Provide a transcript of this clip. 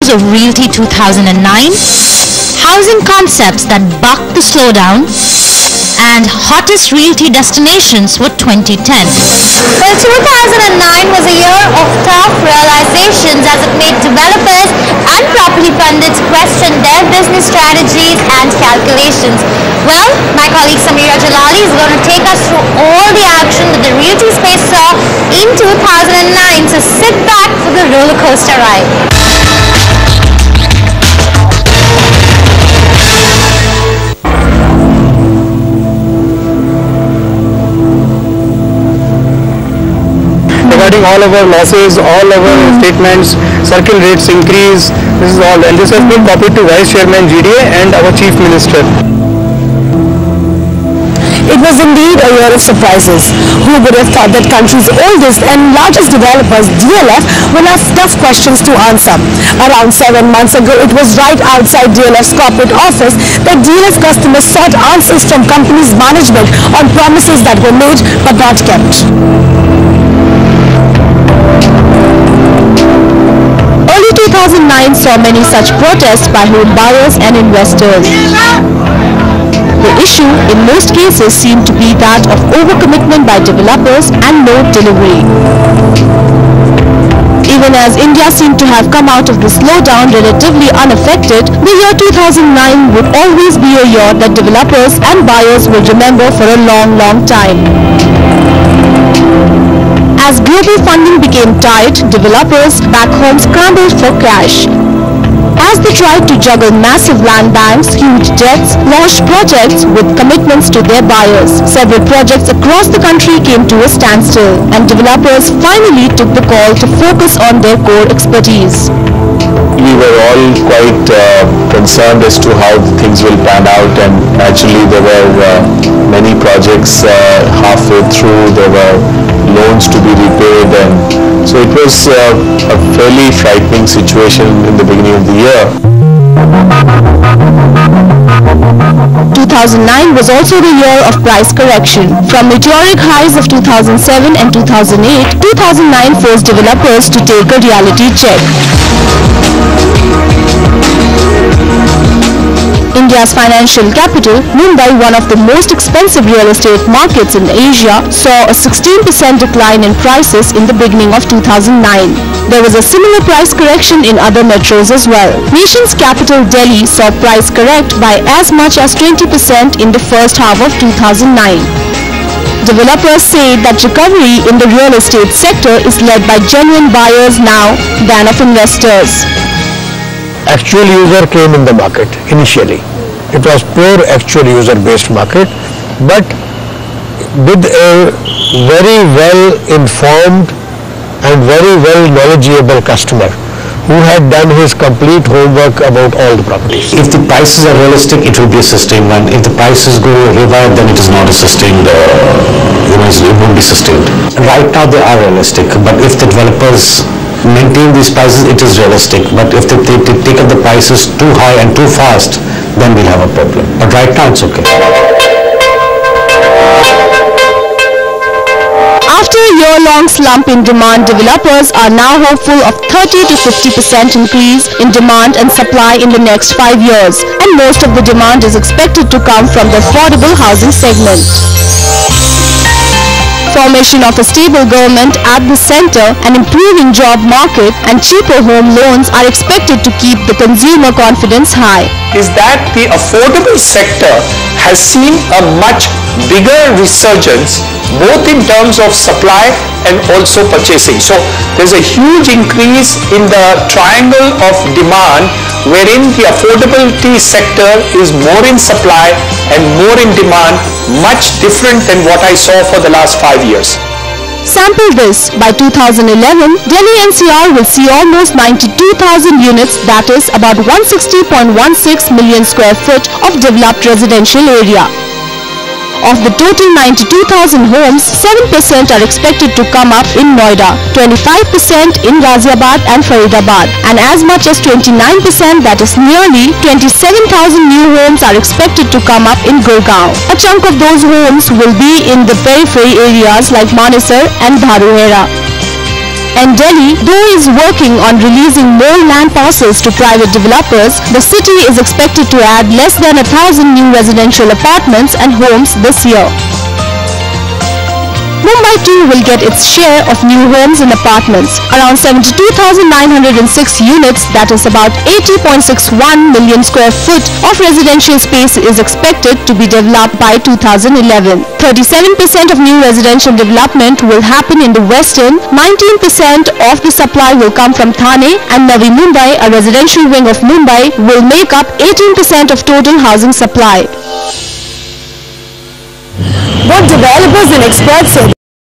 of Realty 2009, housing concepts that bucked the slowdown, and hottest realty destinations for 2010. Well, 2009 was a year of tough realizations as it made developers and property pundits question their business strategies and calculations. Well, my colleague Samira Jalali is going to take us through all the action that the realty space saw in 2009, so sit back for the roller coaster ride. Regarding all of our losses, all of our statements, circle rates increase, this is all, and this has been copied to Vice Chairman GDA and our Chief Minister. It was indeed a year of surprises. Who would have thought that country's oldest and largest developers, DLF, will have tough questions to answer. Around 7 months ago, it was right outside DLF's corporate office that DLF customers sought answers from company's management on promises that were made but not kept. Early 2009 saw many such protests by home buyers and investors. The issue in most cases seemed to be that of overcommitment by developers and no delivery. Even as India seemed to have come out of the slowdown relatively unaffected, the year 2009 would always be a year that developers and buyers will remember for a long, long time. As global funding became tight, developers back home scrambled for cash. As they tried to juggle massive land banks, huge debts, launched projects with commitments to their buyers. Several projects across the country came to a standstill, and developers finally took the call to focus on their core expertise. We were all quite concerned as to how things will pan out, and actually there were many projects halfway through, there were loans to be repaid, and so it was a fairly frightening situation in the beginning of the year. 2009 was also the year of price correction. From meteoric highs of 2007 and 2008, 2009 forced developers to take a reality check. India's financial capital, Mumbai, one of the most expensive real estate markets in Asia, saw a 16% decline in prices in the beginning of 2009. There was a similar price correction in other metros as well. Nation's capital, Delhi, saw price correct by as much as 20% in the first half of 2009. Developers say that recovery in the real estate sector is led by genuine buyers now than of investors. Actual user came in the market initially. It was pure actual user based market, but with a very well informed and very well knowledgeable customer who had done his complete homework about all the properties. If the prices are realistic, it will be a sustained one. If the prices go haywire, then it is not a sustained, it won't be sustained. Right now they are realistic, but if the developers maintain these prices, it is realistic. But if they take up the prices too high and too fast, then we'll have a problem. But right now it's okay. After a year-long slump in demand, developers are now hopeful of 30 to 50% increase in demand and supply in the next 5 years, and most of the demand is expected to come from the affordable housing segment. Formation of a stable government at the center, an improving job market, and cheaper home loans are expected to keep the consumer confidence high. Is that the affordable sector has seen a much bigger resurgence both in terms of supply and also purchasing. So there's a huge increase in the triangle of demand, wherein the affordability sector is more in supply and more in demand, much different than what I saw for the last 5 years. Sample this, by 2011, Delhi NCR will see almost 92,000 units, that is about 160.16 million square foot of developed residential area. Of the total 92,000 homes, 7% are expected to come up in Noida, 25% in Ghaziabad and Faridabad, and as much as 29%, that is nearly 27,000 new homes, are expected to come up in Gurgaon. A chunk of those homes will be in the periphery areas like Manesar and Dharuhera. And Delhi, though is working on releasing more land parcels to private developers, the city is expected to add less than 1,000 new residential apartments and homes this year. Mumbai too will get its share of new homes and apartments. Around 72,906 units, that is about 80.61 million square foot of residential space is expected to be developed by 2011. 37% of new residential development will happen in the western, 19% of the supply will come from Thane, and Navi Mumbai, a residential wing of Mumbai, will make up 18% of total housing supply. What developers and experts say